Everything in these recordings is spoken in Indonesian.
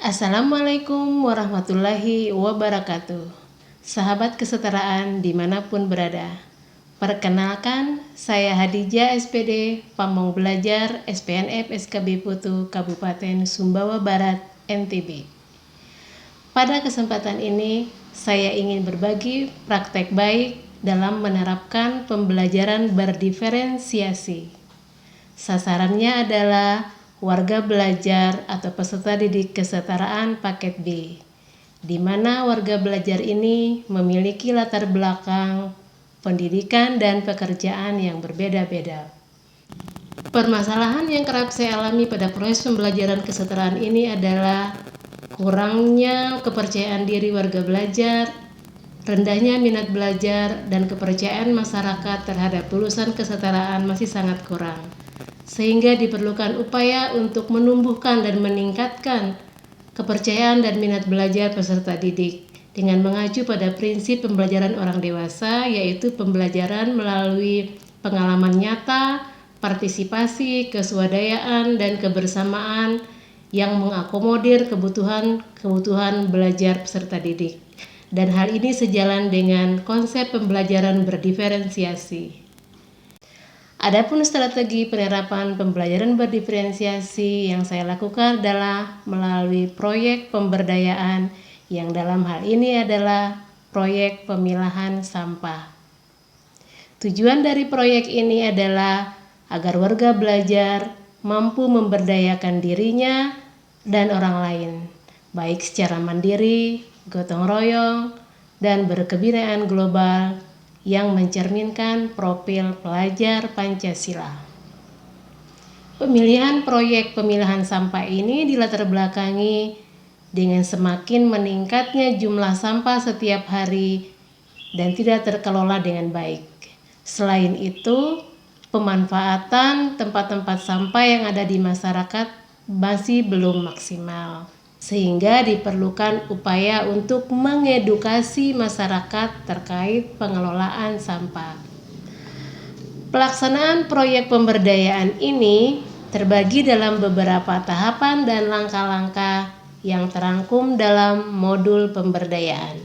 Assalamualaikum warahmatullahi wabarakatuh. Sahabat kesetaraan dimanapun berada. Perkenalkan, saya Hadijah SPD, Pamong Belajar SPNF SKB Putu Kabupaten Sumbawa Barat, NTB. Pada kesempatan ini, saya ingin berbagi praktek baik dalam menerapkan pembelajaran berdiferensiasi. Sasarannya adalah warga belajar atau peserta didik kesetaraan paket B, di mana warga belajar ini memiliki latar belakang pendidikan dan pekerjaan yang berbeda-beda. Permasalahan yang kerap saya alami pada proses pembelajaran kesetaraan ini adalah kurangnya kepercayaan diri warga belajar, rendahnya minat belajar, dan kepercayaan masyarakat terhadap lulusan kesetaraan masih sangat kurang. Sehingga diperlukan upaya untuk menumbuhkan dan meningkatkan kepercayaan dan minat belajar peserta didik dengan mengacu pada prinsip pembelajaran orang dewasa, yaitu pembelajaran melalui pengalaman nyata, partisipasi, keswadayaan, dan kebersamaan yang mengakomodir kebutuhan belajar peserta didik. Dan hal ini sejalan dengan konsep pembelajaran berdiferensiasi. Adapun strategi penerapan pembelajaran berdiferensiasi yang saya lakukan adalah melalui proyek pemberdayaan yang dalam hal ini adalah proyek pemilahan sampah. Tujuan dari proyek ini adalah agar warga belajar mampu memberdayakan dirinya dan orang lain, baik secara mandiri, gotong royong, dan berkebudayaan global yang mencerminkan profil pelajar Pancasila. Pemilihan proyek pemilahan sampah ini dilatar belakangi dengan semakin meningkatnya jumlah sampah setiap hari dan tidak terkelola dengan baik. Selain itu, pemanfaatan tempat-tempat sampah yang ada di masyarakat masih belum maksimal, sehingga diperlukan upaya untuk mengedukasi masyarakat terkait pengelolaan sampah. Pelaksanaan proyek pemberdayaan ini terbagi dalam beberapa tahapan dan langkah-langkah yang terangkum dalam modul pemberdayaan.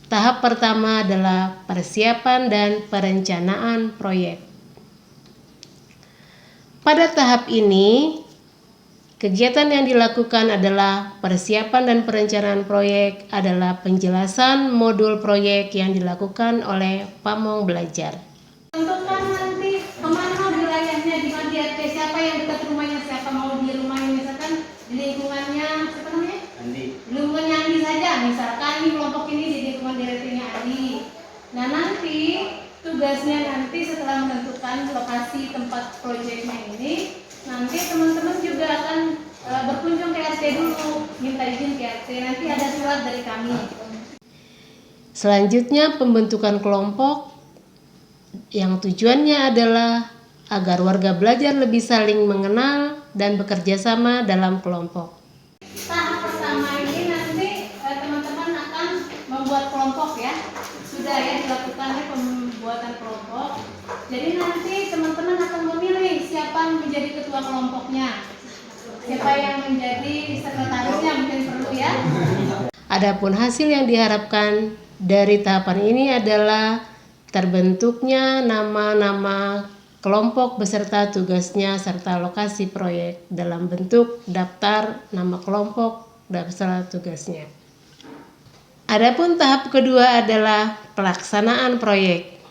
Tahap pertama adalah persiapan dan perencanaan proyek. Pada tahap ini, kegiatan yang dilakukan adalah persiapan dan perencanaan proyek adalah penjelasan modul proyek yang dilakukan oleh Pamong Belajar. Tentukan nanti kemana wilayahnya, di mana di RT, siapa yang dekat rumahnya, siapa mau di rumahnya, misalkan di lingkungannya, siapa namanya? Andi. Lingkungannya Andi saja, misalkan di kelompok ini di lingkungan di RT-nya Andi. Nah nanti tugasnya nanti setelah menentukan lokasi tempat proyeknya ini, nanti teman-teman juga akan berkunjung ke RT dulu, minta izin ke RT, nanti ada surat dari kami. Selanjutnya pembentukan kelompok yang tujuannya adalah agar warga belajar lebih saling mengenal dan bekerja sama dalam kelompok. Tahap pertama ini nanti teman-teman akan membuat kelompok ya, sudah ya dilakukannya pembuatan kelompok. Jadi nanti teman-teman akan memilih siapa menjadi ketua kelompoknya, siapa yang menjadi sekretarisnya, mungkin perlu ya. Adapun hasil yang diharapkan dari tahapan ini adalah terbentuknya nama-nama kelompok beserta tugasnya serta lokasi proyek dalam bentuk daftar nama kelompok dan beserta tugasnya. Adapun tahap kedua adalah pelaksanaan proyek.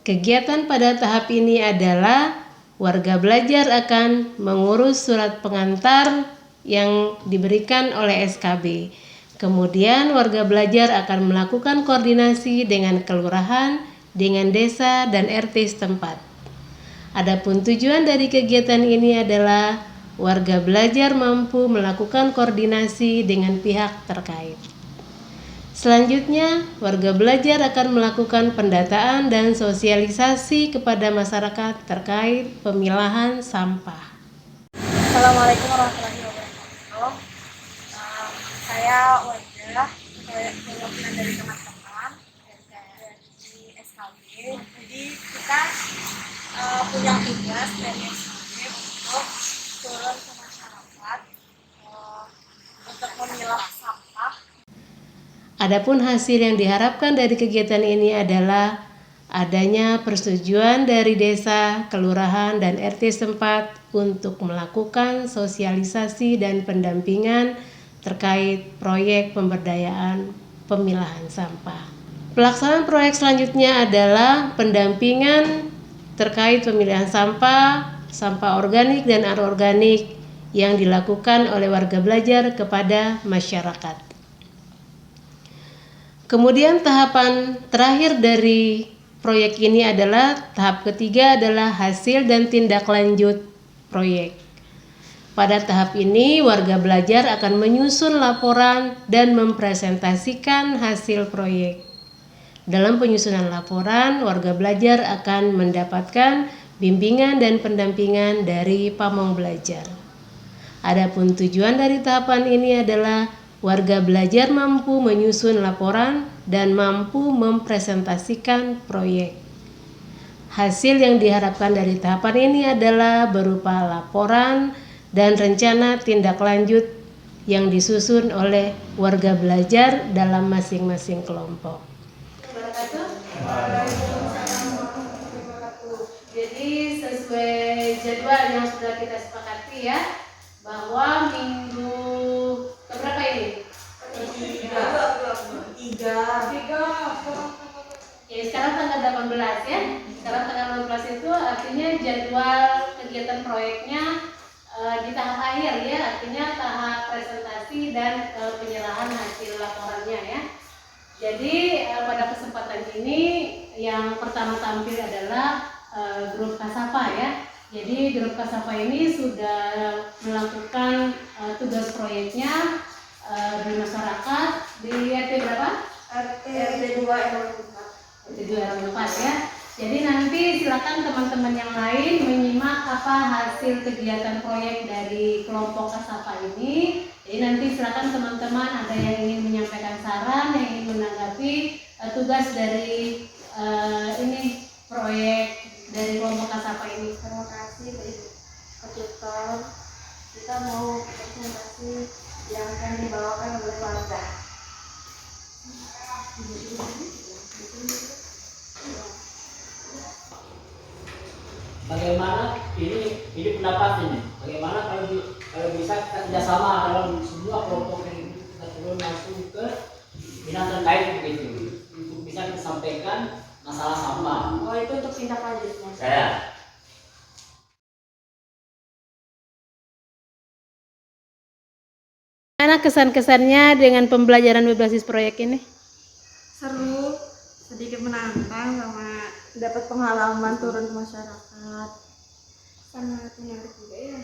Kegiatan pada tahap ini adalah warga belajar akan mengurus surat pengantar yang diberikan oleh SKB. Kemudian warga belajar akan melakukan koordinasi dengan kelurahan, dengan desa dan RT setempat. Adapun tujuan dari kegiatan ini adalah warga belajar mampu melakukan koordinasi dengan pihak terkait. Selanjutnya, warga belajar akan melakukan pendataan dan sosialisasi kepada masyarakat terkait pemilahan sampah. Assalamualaikum warahmatullahi wabarakatuh. Saya warga perwakilan dari teman-teman dari SKB. Jadi kita punya tugas dari SKB untuk turun ke masyarakat untuk Adapun hasil yang diharapkan dari kegiatan ini adalah adanya persetujuan dari desa, kelurahan, dan RT setempat untuk melakukan sosialisasi dan pendampingan terkait proyek pemberdayaan pemilahan sampah. Pelaksanaan proyek selanjutnya adalah pendampingan terkait pemilihan sampah, sampah organik dan anorganik yang dilakukan oleh warga belajar kepada masyarakat. Kemudian tahapan terakhir dari proyek ini adalah tahap ketiga adalah hasil dan tindak lanjut proyek. Pada tahap ini warga belajar akan menyusun laporan dan mempresentasikan hasil proyek. Dalam penyusunan laporan, warga belajar akan mendapatkan bimbingan dan pendampingan dari pamong belajar. Adapun tujuan dari tahapan ini adalah warga belajar mampu menyusun laporan dan mampu mempresentasikan proyek. Hasil yang diharapkan dari tahapan ini adalah berupa laporan dan rencana tindak lanjut yang disusun oleh warga belajar dalam masing-masing kelompok. Jadi sesuai jadwal yang sudah kita sepakati ya, bahwa minggu keberapa ini? Tiga. Ya, sekarang tanggal 18 ya. Sekarang tanggal 18 itu artinya jadwal kegiatan proyeknya di tahap akhir ya, artinya tahap presentasi dan penyerahan hasil laporannya ya. Jadi pada kesempatan ini yang pertama tampil adalah grup Kasapa ya. Jadi grup Kasapa ini sudah melakukan tugas proyeknya di masyarakat di RT berapa? RT 2 RW 4 ya. Jadi nanti silakan teman-teman yang lain menyimak apa hasil kegiatan proyek dari kelompok Kasapa ini. Jadi nanti silakan teman-teman ada yang ingin menyampaikan saran, yang ingin menanggapi tugas dari ini proyek dari kelompok Kasapa ini. Terima kasih Pak Tutor. Kita mau presentasi yang akan dibawakan oleh warga. Bagaimana ini pendapat ini? Bagaimana kalau bisa kita kerjasama dalam semua kelompok yang kita turun langsung ke dinas terkait begitu untuk bisa kita sampaikan masalah sampah. Oh, itu untuk tindak lanjutnya. Saya. Mana kesan-kesannya dengan pembelajaran berbasis proyek ini? Seru, sedikit menantang sama dapat pengalaman turun ke masyarakat. Sangat menarik juga ya.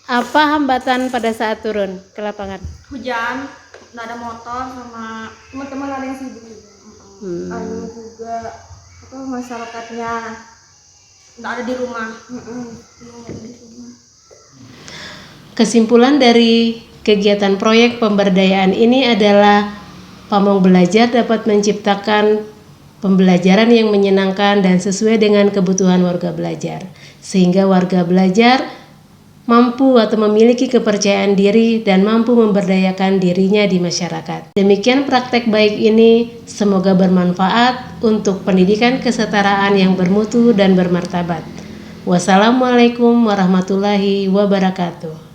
Apa hambatan pada saat turun ke lapangan? Hujan, nggak ada motor, sama teman-teman ada yang sibuk juga. Lalu juga apa masyarakatnya nggak ada di rumah. Kesimpulan dari kegiatan proyek pemberdayaan ini adalah pamong belajar dapat menciptakan pembelajaran yang menyenangkan dan sesuai dengan kebutuhan warga belajar, sehingga warga belajar mampu atau memiliki kepercayaan diri dan mampu memberdayakan dirinya di masyarakat. Demikian praktek baik ini semoga bermanfaat untuk pendidikan kesetaraan yang bermutu dan bermartabat. Wassalamualaikum warahmatullahi wabarakatuh.